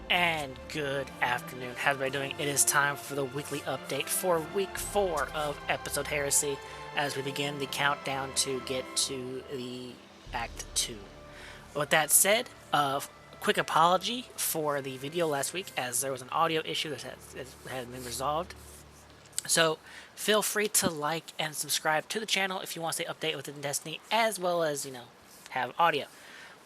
And good afternoon. How's everybody doing? It is time for the weekly update for week 4 of episode Heresy as we begin the countdown to get to the Act 2. With that said, quick apology for the video last week as there was an audio issue that had been resolved. So feel free to like and subscribe to the channel if you want to stay updated within Destiny as well as, have audio.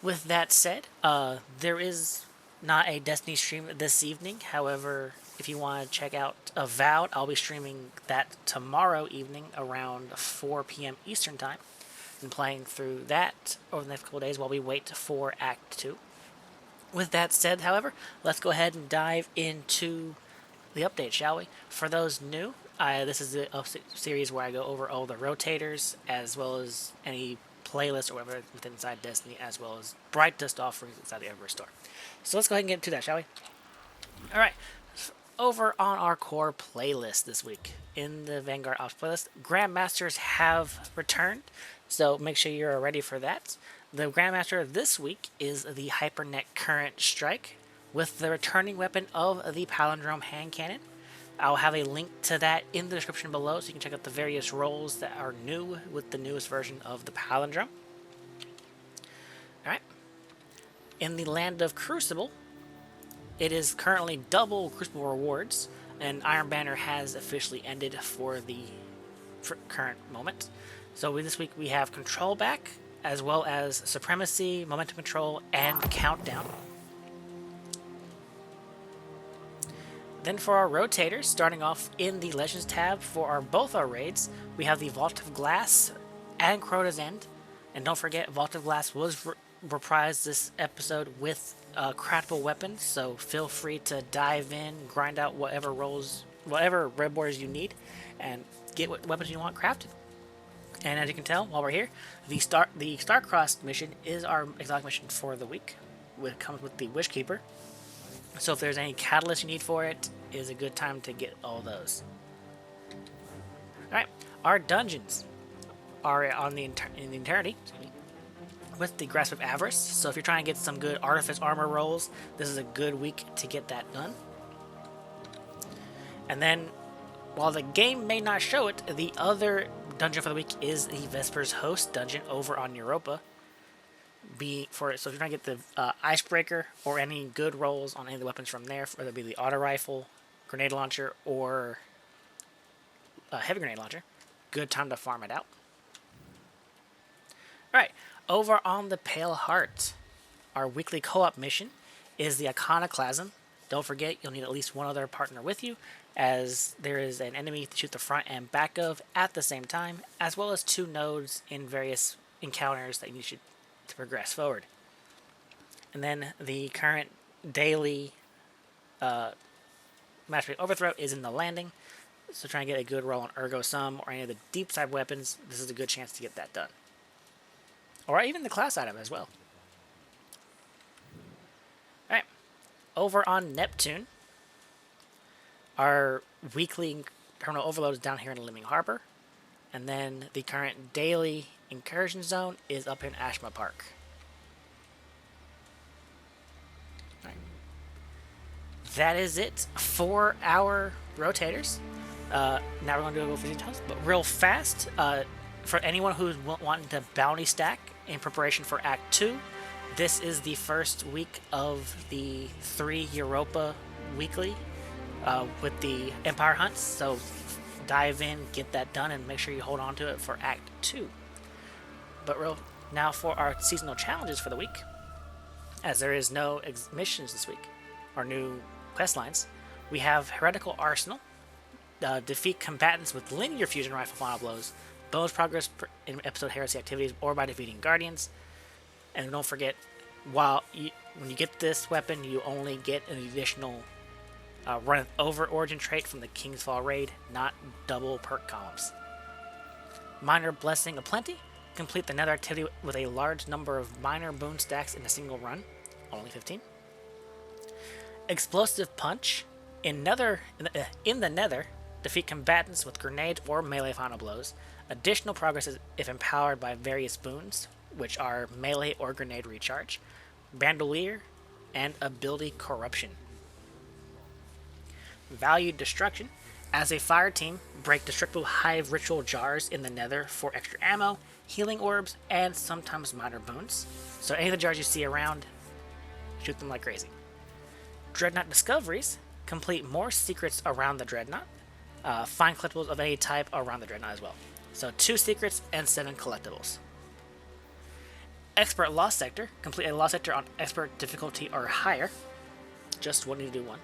With that said, there is not a Destiny stream this evening. However, if you want to check out Avowed, I'll be streaming that tomorrow evening around 4 p.m. Eastern Time and playing through that over the next couple of days while we wait for Act 2. With that said, however, let's go ahead and dive into the update, shall we? For those new, this is the series where I go over all the rotators as well as any playlist or whatever within inside Destiny, as well as bright dust offerings inside the Eververse store. So let's go ahead and get into that, shall we? Alright, over on our core playlist this week, in the Vanguard Ops playlist, Grandmasters have returned, so make sure you're ready for that. The Grandmaster this week is the Hypernet Current Strike, with the returning weapon of the Palindrome Hand Cannon. I'll have a link to that in the description below so you can check out the various roles that are new with the newest version of the Palindrome. Alright. In the land of Crucible, it is currently double Crucible rewards, and Iron Banner has officially ended for the current moment. So this week we have Control back, as well as Supremacy, Momentum Control, and Countdown. Then for our rotators, starting off in the Legends tab for both our raids, we have the Vault of Glass and Crota's End. And don't forget, Vault of Glass was reprised this episode with craftable weapons, so feel free to dive in, grind out whatever red borders you need, and get what weapons you want crafted. And as you can tell, while we're here, the Star-Crossed mission is our exotic mission for the week. It comes with the Wishkeeper. So if there's any catalyst you need for it, is a good time to get all those. Alright, our dungeons are in the Eternity, with the Grasp of Avarice. So if you're trying to get some good Artifice armor rolls, this is a good week to get that done. And then, while the game may not show it, the other dungeon for the week is the Vespers Host dungeon over on Europa. So if you're trying to get the Icebreaker or any good rolls on any of the weapons from there, whether it be the Auto Rifle, Grenade Launcher, or Heavy Grenade Launcher, good time to farm it out. Alright, over on the Pale Heart, our weekly co-op mission is the Iconoclasm. Don't forget, you'll need at least one other partner with you, as there is an enemy to shoot the front and back of at the same time, as well as 2 nodes in various encounters that you should to progress forward. And then the current daily Mastery Overthrow is in the landing, so try and get a good roll on Ergo Sum or any of the deep side weapons. This is a good chance to get that done, or even the class item as well. Alright, over on Neptune, our weekly terminal overload is down here in the Living Harbor, and then the current daily Incursion Zone is up in Ashma Park. Right. That is it for our rotators. Now we're going to go for details, but real fast. For anyone who's wanting to bounty stack in preparation for Act 2, this is the first week of the 3 Europa weekly with the Empire Hunts. So dive in, get that done, and make sure you hold on to it for Act 2. But now for our seasonal challenges for the week, as there is no missions this week, or new quest lines, we have Heretical Arsenal, defeat combatants with linear fusion rifle final blows, bonus progress in episode Heresy activities, or by defeating guardians. And don't forget, when you get this weapon, you only get an additional run over origin trait from the King's Fall raid, not double perk columns. Minor Blessing of Plenty. Complete the Nether activity with a large number of minor boon stacks in a single run, only 15. Explosive Punch. In the Nether, defeat combatants with grenade or melee final blows. Additional progress if empowered by various boons, which are melee or grenade recharge. Bandolier, and Ability Corruption. Value Destruction. As a fire team, break destructible hive ritual jars in the nether for extra ammo, healing orbs, and sometimes minor boons. So any of the jars you see around, shoot them like crazy. Dreadnought Discoveries. Complete more secrets around the Dreadnought. Find collectibles of any type around the Dreadnought as well. So 2 secrets and 7 collectibles. Expert Lost Sector. Complete a Lost Sector on Expert difficulty or higher. Just one, need to do one.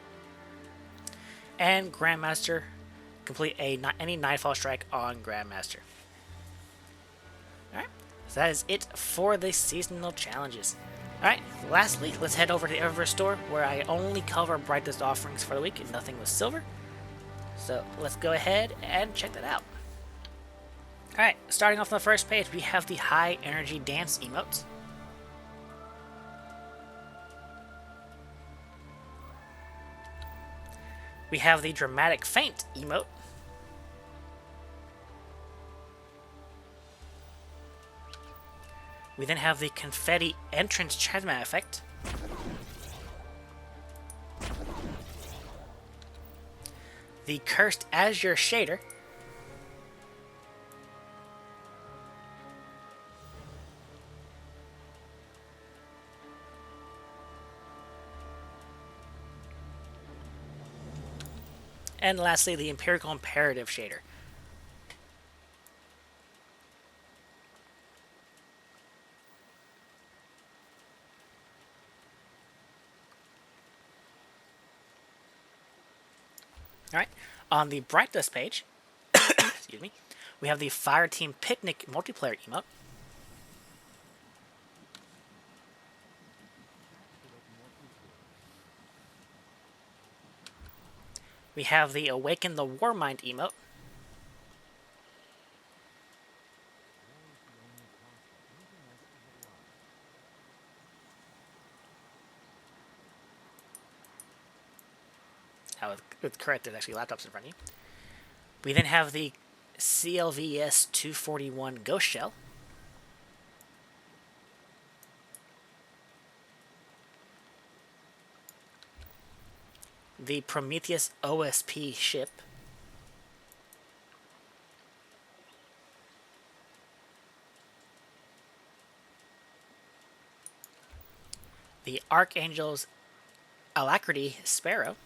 And Grandmaster. Complete any Nightfall strike on Grandmaster. Alright, so that is it for the seasonal challenges. Alright, lastly, let's head over to the Eververse store where I only cover brightest offerings for the week and nothing with silver. So let's go ahead and check that out. Alright, starting off on the first page, we have the High Energy Dance emotes. We have the Dramatic Faint emote. We then have the Confetti Entrance Transmat effect. The Cursed Azure Shader. And lastly, the Empirical Imperative Shader. Alright, on the Brightness page, excuse me, we have the Fireteam Picnic multiplayer emote. We have the Awaken the Warmind emote. It's correct, there's actually laptops in front of you. We then have the CLVS 241 Ghost Shell. The Prometheus OSP ship. The Archangel's Alacrity Sparrow.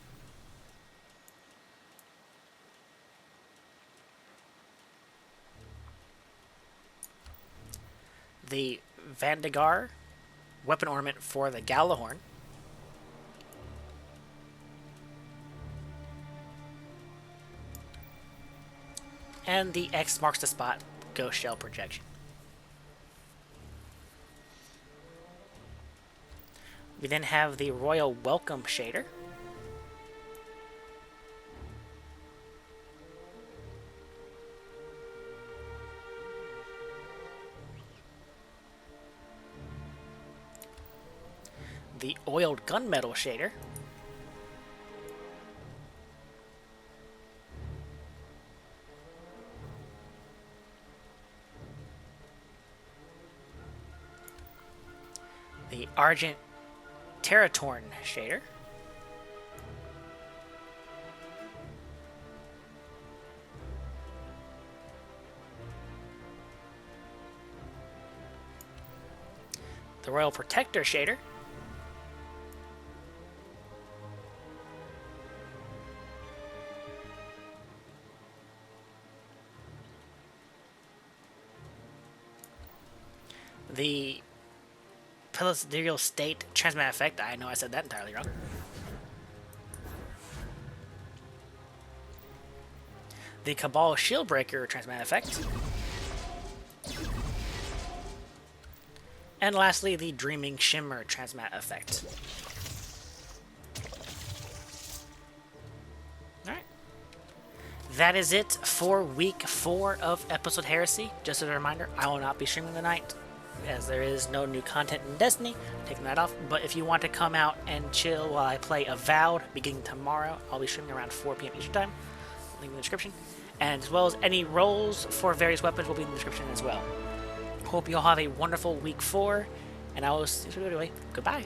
The Vandegar weapon ornament for the Gallahorn. And the X marks the spot Ghost Shell projection. We then have the Royal Welcome shader. The Oiled Gunmetal shader. The Argent Terratorn shader. The Royal Protector shader. The Pellucidal State Transmat effect. I know I said that entirely wrong. The Cabal Shieldbreaker Transmat effect. And lastly, the Dreaming Shimmer Transmat effect. Alright. That is it for week 4 of Episode Heresy. Just as a reminder, I will not be streaming tonight, as there is no new content in Destiny. Taking that off. But if you want to come out and chill while I play Avowed beginning tomorrow, I'll be streaming around 4 p.m. Eastern Time. Link in the description. And as well as any rolls for various weapons will be in the description as well. Hope you all have a wonderful week 4, and I will see you anyway. Goodbye.